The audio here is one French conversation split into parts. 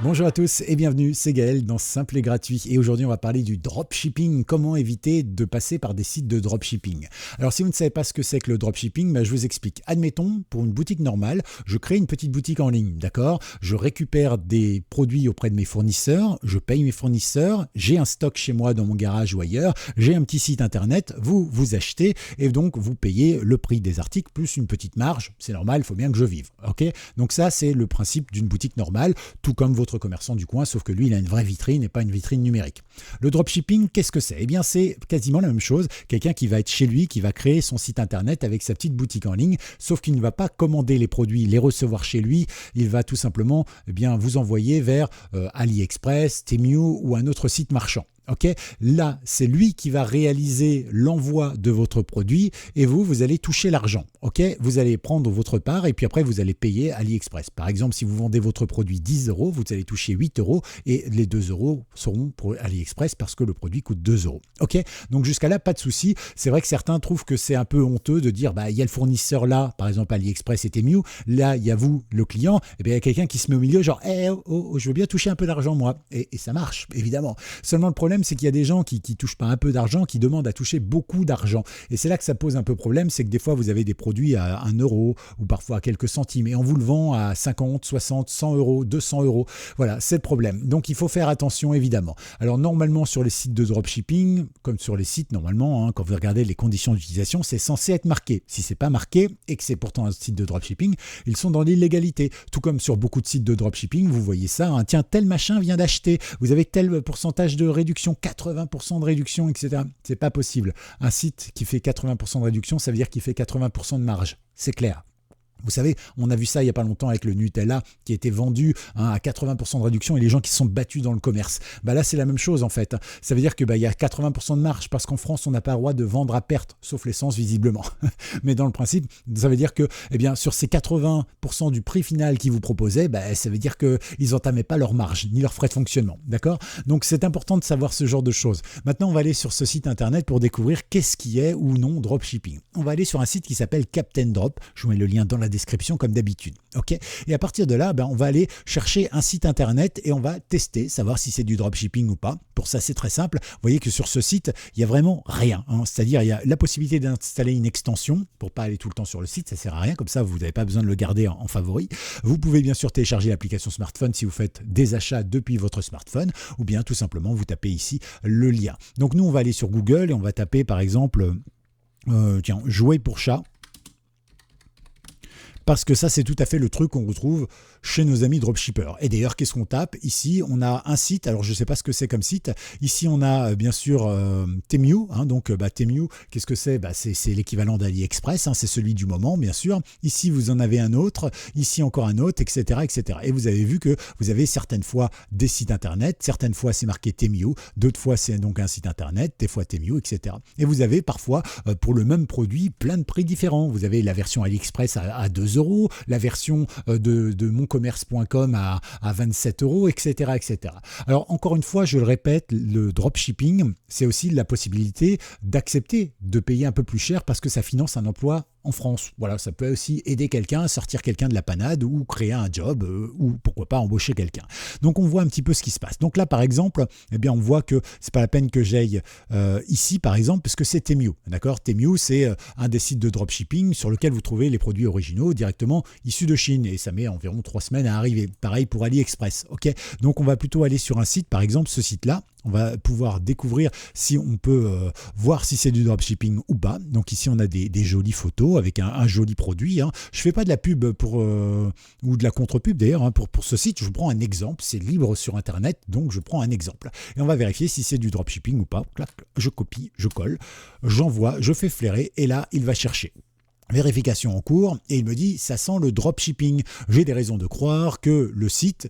Bonjour à tous et bienvenue, c'est Gaël dans Simple et Gratuit. Et aujourd'hui, on va parler du dropshipping. Comment éviter de passer par des sites de dropshipping. Alors, si vous ne savez pas ce que c'est que le dropshipping, je vous explique. Admettons, pour une boutique normale, je crée une petite boutique en ligne, d'accord ? Je récupère des produits auprès de mes fournisseurs, je paye mes fournisseurs, j'ai un stock chez moi dans mon garage ou ailleurs, j'ai un petit site internet, vous achetez et donc vous payez le prix des articles plus une petite marge. C'est normal, il faut bien que je vive, ok ? Donc ça, c'est le principe d'une boutique normale, tout comme votre commerçant du coin, sauf que lui, il a une vraie vitrine et pas une vitrine numérique. Le dropshipping, qu'est-ce que c'est ? Eh bien, c'est quasiment la même chose. Quelqu'un qui va être chez lui, qui va créer son site internet avec sa petite boutique en ligne, sauf qu'il ne va pas commander les produits, les recevoir chez lui. Il va tout simplement vous envoyer vers AliExpress, Temu ou un autre site marchand. Ok, là, c'est lui qui va réaliser l'envoi de votre produit et vous allez toucher l'argent. Ok, vous allez prendre votre part et puis après, vous allez payer AliExpress. Par exemple, si vous vendez votre produit 10 €, vous allez toucher 8 € et les 2 € seront pour AliExpress parce que le produit coûte 2 €. Ok, donc jusqu'à là, pas de souci. C'est vrai que certains trouvent que c'est un peu honteux de dire, il y a le fournisseur là, par exemple AliExpress et Temu. Là, il y a vous, le client. Et bien, il y a quelqu'un qui se met au milieu, genre, je veux bien toucher un peu d'argent, moi. Et ça marche, évidemment. Seulement, le problème, c'est qu'il y a des gens qui touchent pas un peu d'argent, qui demandent à toucher beaucoup d'argent. Et c'est là que ça pose un peu problème, c'est que des fois, vous avez des produits à 1 € ou parfois à quelques centimes et on vous le vend à 50, 60, 100 €, 200 €. Voilà, c'est le problème. Donc, il faut faire attention, évidemment. Alors, normalement, sur les sites de dropshipping, comme sur les sites, normalement, quand vous regardez les conditions d'utilisation, c'est censé être marqué. Si c'est pas marqué et que c'est pourtant un site de dropshipping, ils sont dans l'illégalité. Tout comme sur beaucoup de sites de dropshipping, vous voyez ça, tiens, tel machin vient d'acheter, vous avez tel pourcentage de réduction, 80% de réduction, etc. C'est pas possible. Un site qui fait 80% de réduction, ça veut dire qu'il fait 80% de marge. C'est clair. Vous savez, on a vu ça il n'y a pas longtemps avec le Nutella qui a été vendu à 80% de réduction et les gens qui se sont battus dans le commerce. Là, c'est la même chose en fait. Ça veut dire qu'il y a 80% de marge parce qu'en France, on n'a pas le droit de vendre à perte, sauf l'essence visiblement. Mais dans le principe, ça veut dire que sur ces 80% du prix final qu'ils vous proposaient, ça veut dire qu'ils n'entamaient pas leur marge ni leurs frais de fonctionnement. D'accord ? Donc, c'est important de savoir ce genre de choses. Maintenant, on va aller sur ce site internet pour découvrir qu'est-ce qui est ou non dropshipping. On va aller sur un site qui s'appelle Captain Drop. Je vous mets le lien dans la description comme d'habitude. Ok ? Et à partir de là, on va aller chercher un site internet et on va tester, savoir si c'est du dropshipping ou pas. Pour ça, c'est très simple. Vous voyez que sur ce site, il n'y a vraiment rien. C'est-à-dire, il y a la possibilité d'installer une extension pour ne pas aller tout le temps sur le site. Ça ne sert à rien. Comme ça, vous n'avez pas besoin de le garder en favori. Vous pouvez bien sûr télécharger l'application smartphone si vous faites des achats depuis votre smartphone ou bien tout simplement, vous tapez ici le lien. Donc, nous, on va aller sur Google et on va taper par exemple, jouets pour chat. Parce que ça, c'est tout à fait le truc qu'on retrouve chez nos amis dropshippers. Et d'ailleurs, qu'est-ce qu'on tape ? Ici, on a un site. Alors, je ne sais pas ce que c'est comme site. Ici, on a bien sûr Temu. Donc, Temu, qu'est-ce que c'est ? C'est l'équivalent d'AliExpress. C'est celui du moment, bien sûr. Ici, vous en avez un autre. Ici, encore un autre, etc., etc. Et vous avez vu que vous avez certaines fois des sites internet. Certaines fois, c'est marqué Temu. D'autres fois, c'est donc un site internet. Des fois, Temu, etc. Et vous avez parfois, pour le même produit, plein de prix différents. Vous avez la version AliExpress à 2 €, la version de moncommerce.com à 27 €, etc., etc. Alors, encore une fois, je le répète, le dropshipping, c'est aussi la possibilité d'accepter de payer un peu plus cher parce que ça finance un emploi en France. Voilà, ça peut aussi aider quelqu'un à sortir quelqu'un de la panade ou créer un job ou pourquoi pas embaucher quelqu'un. Donc, on voit un petit peu ce qui se passe. Donc là, par exemple, on voit que c'est pas la peine que j'aille ici, par exemple, parce que c'est Temu. D'accord ? Temu, c'est un des sites de dropshipping sur lequel vous trouvez les produits originaux directement issus de Chine et ça met environ 3 semaines à arriver. Pareil pour AliExpress. Ok ? Donc, on va plutôt aller sur un site, par exemple, ce site-là. On va pouvoir découvrir si on peut voir si c'est du dropshipping ou pas. Donc ici, on a des jolies photos avec un joli produit. Je ne fais pas de la pub ou de la contre-pub d'ailleurs pour ce site. Je prends un exemple. C'est libre sur Internet, donc je prends un exemple. Et on va vérifier si c'est du dropshipping ou pas. Clac, je copie, je colle, j'envoie, je fais flairer et là, il va chercher. Vérification en cours et il me dit ça sent le dropshipping. J'ai des raisons de croire que le site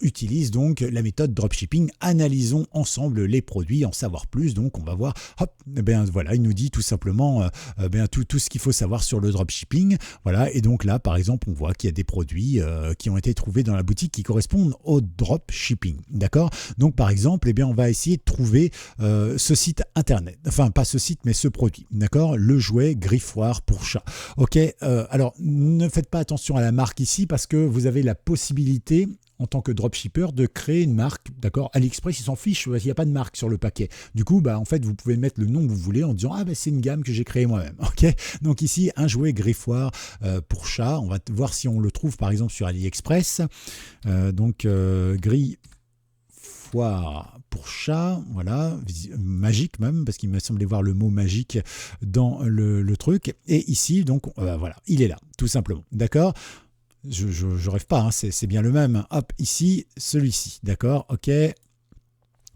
utilise donc la méthode dropshipping. Analysons ensemble les produits, en savoir plus. Donc on va voir, voilà, il nous dit tout simplement tout ce qu'il faut savoir sur le dropshipping. Voilà, et donc là par exemple on voit qu'il y a des produits qui ont été trouvés dans la boutique qui correspondent au dropshipping. D'accord ? Donc par exemple, on va essayer de trouver ce site internet. Enfin pas ce site mais ce produit. D'accord ? Le jouet griffoir pour chat. Ok, alors ne faites pas attention à la marque ici parce que vous avez la possibilité en tant que dropshipper de créer une marque, d'accord? AliExpress, il s'en fiche, il n'y a pas de marque sur le paquet. Du coup, en fait, vous pouvez mettre le nom que vous voulez en disant, c'est une gamme que j'ai créée moi-même, ok? Donc ici, un jouet griffoir pour chat. On va voir si on le trouve, par exemple, sur AliExpress. Griffoir pour chat, voilà, magique même, parce qu'il m'a semblé voir le mot magique dans le truc. Et ici, donc, voilà, il est là, tout simplement, d'accord? Je rêve pas, hein, c'est bien le même. Hop, ici, celui-ci, d'accord, ok.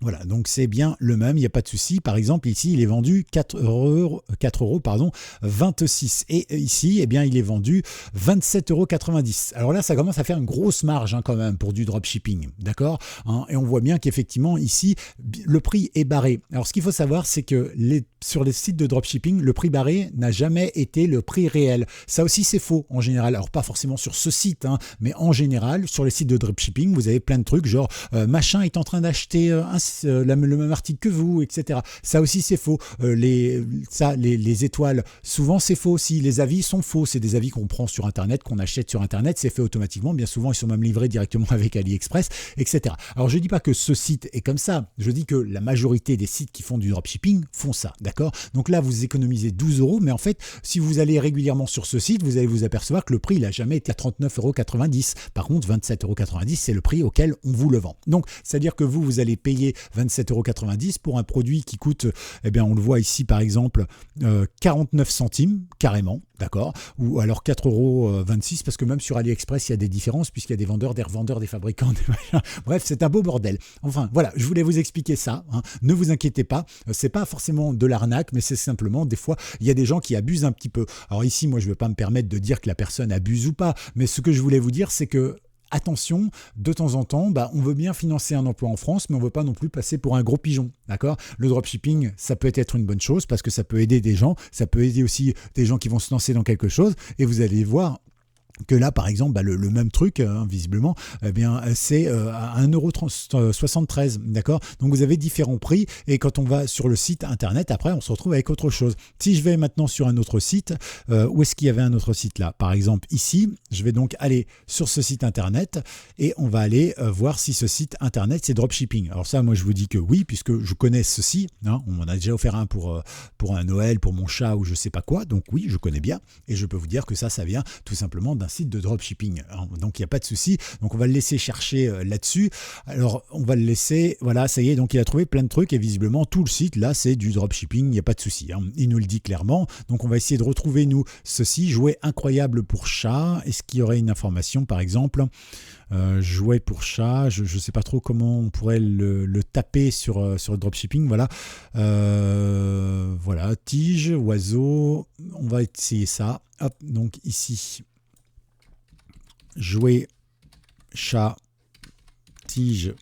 Voilà, donc c'est bien le même, il n'y a pas de souci. Par exemple, ici, il est vendu 4 euros, 26. Et ici, eh bien, il est vendu 27,90 €. Alors là, ça commence à faire une grosse marge quand même pour du dropshipping, d'accord, hein. Et on voit bien qu'effectivement, ici, le prix est barré. Alors, ce qu'il faut savoir, c'est que sur les sites de dropshipping, le prix barré n'a jamais été le prix réel. Ça aussi, c'est faux en général. Alors, pas forcément sur ce site, hein, mais en général, sur les sites de dropshipping, vous avez plein de trucs, genre machin est en train d'acheter le même article que vous, etc. Ça aussi, c'est faux. Les étoiles, souvent, c'est faux aussi. Les avis sont faux. C'est des avis qu'on prend sur Internet, qu'on achète sur Internet. C'est fait automatiquement. Bien souvent, ils sont même livrés directement avec AliExpress, etc. Alors, je ne dis pas que ce site est comme ça. Je dis que la majorité des sites qui font du dropshipping font ça. D'accord? Donc là, vous économisez 12 €. Mais en fait, si vous allez régulièrement sur ce site, vous allez vous apercevoir que le prix, il n'a jamais été à 39,90 €. Par contre, 27,90 €, c'est le prix auquel on vous le vend. Donc, c'est-à-dire que vous allez payer 27,90 € pour un produit qui coûte, eh bien, on le voit ici par exemple, 49 centimes carrément, d'accord, ou alors 4,26 € parce que même sur AliExpress, il y a des différences puisqu'il y a des vendeurs, des revendeurs, des fabricants, des machins. Bref, c'est un beau bordel. Enfin, voilà, je voulais vous expliquer ça, hein. Ne vous inquiétez pas, c'est pas forcément de l'arnaque, mais c'est simplement, des fois, il y a des gens qui abusent un petit peu. Alors ici, moi, je ne vais pas me permettre de dire que la personne abuse ou pas, mais ce que je voulais vous dire, c'est que attention, de temps en temps, on veut bien financer un emploi en France, mais on ne veut pas non plus passer pour un gros pigeon, d'accord? Le dropshipping, ça peut être une bonne chose parce que ça peut aider des gens, ça peut aider aussi des gens qui vont se lancer dans quelque chose, et vous allez voir que là, par exemple, le même truc, hein, visiblement, eh bien, c'est à 1,73 €, d'accord? Donc, vous avez différents prix, et quand on va sur le site internet, après, on se retrouve avec autre chose. Si je vais maintenant sur un autre site, où est-ce qu'il y avait un autre site là? Par exemple, ici, je vais donc aller sur ce site internet, et on va aller voir si ce site internet, c'est dropshipping. Alors ça, moi, je vous dis que oui, puisque je connais ceci, hein, on m'en a déjà offert un pour un Noël, pour mon chat, ou je sais pas quoi, donc oui, je connais bien, et je peux vous dire que ça vient tout simplement d'un site de dropshipping. Donc il n'y a pas de souci. Donc on va le laisser chercher là-dessus. Alors on va le laisser, voilà, ça y est, donc il a trouvé plein de trucs, et visiblement tout le site là c'est du dropshipping, il n'y a pas de souci, hein. Il nous le dit clairement. Donc on va essayer de retrouver nous ceci, jouet incroyable pour chat. Est-ce qu'il y aurait une information par exemple? Jouet pour chat, je ne sais pas trop comment on pourrait le taper sur le dropshipping, voilà. Voilà, tige, oiseau, on va essayer ça. Hop, donc ici, jouet, chat, tige,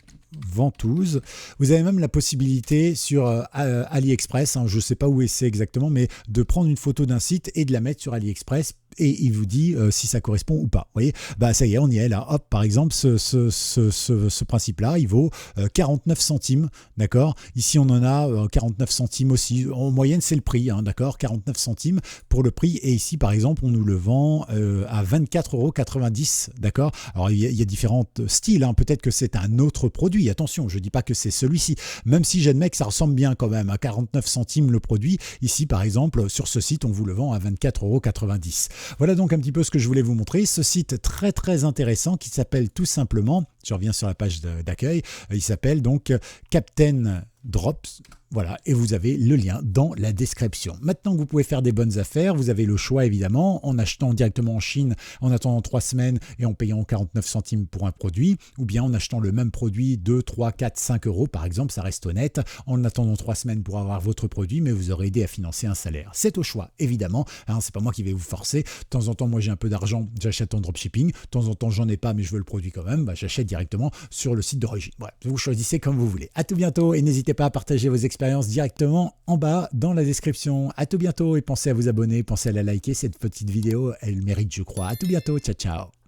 ventouse. Vous avez même la possibilité sur AliExpress, hein, je ne sais pas où c'est exactement, mais de prendre une photo d'un site et de la mettre sur AliExpress, et il vous dit si ça correspond ou pas. Vous voyez, ça y est, on y est là. Hop, par exemple, ce principe-là, il vaut 49 centimes, d'accord. Ici, on en a 49 centimes aussi. En moyenne, c'est le prix, hein, d'accord. 49 centimes pour le prix. Et ici, par exemple, on nous le vend à 24,90 €, d'accord. Alors, il y a différents styles, hein. Peut-être que c'est un autre produit. Attention, je ne dis pas que c'est celui-ci. Même si j'admets que ça ressemble bien quand même à 49 centimes le produit. Ici, par exemple, sur ce site, on vous le vend à 24,90 €. Voilà donc un petit peu ce que je voulais vous montrer. Ce site très très intéressant qui s'appelle tout simplement, je reviens sur la page d'accueil, il s'appelle donc Captain Drops. Voilà, et vous avez le lien dans la description. Maintenant que vous pouvez faire des bonnes affaires, vous avez le choix évidemment en achetant directement en Chine, en attendant 3 semaines et en payant 49 centimes pour un produit, ou bien en achetant le même produit 2, 3, 4, 5 € par exemple, ça reste honnête, en attendant 3 semaines pour avoir votre produit, mais vous aurez aidé à financer un salaire. C'est au choix, évidemment, hein, c'est pas moi qui vais vous forcer. De temps en temps, moi j'ai un peu d'argent, j'achète en dropshipping, de temps en temps j'en ai pas, mais je veux le produit quand même, j'achète directement sur le site d'origine. Voilà, vous choisissez comme vous voulez. À tout bientôt, et n'hésitez pas à partager vos expériences directement en bas dans la description. À tout bientôt, et pensez à vous abonner, pensez à la liker, cette petite vidéo, elle mérite, je crois. À tout bientôt, ciao ciao.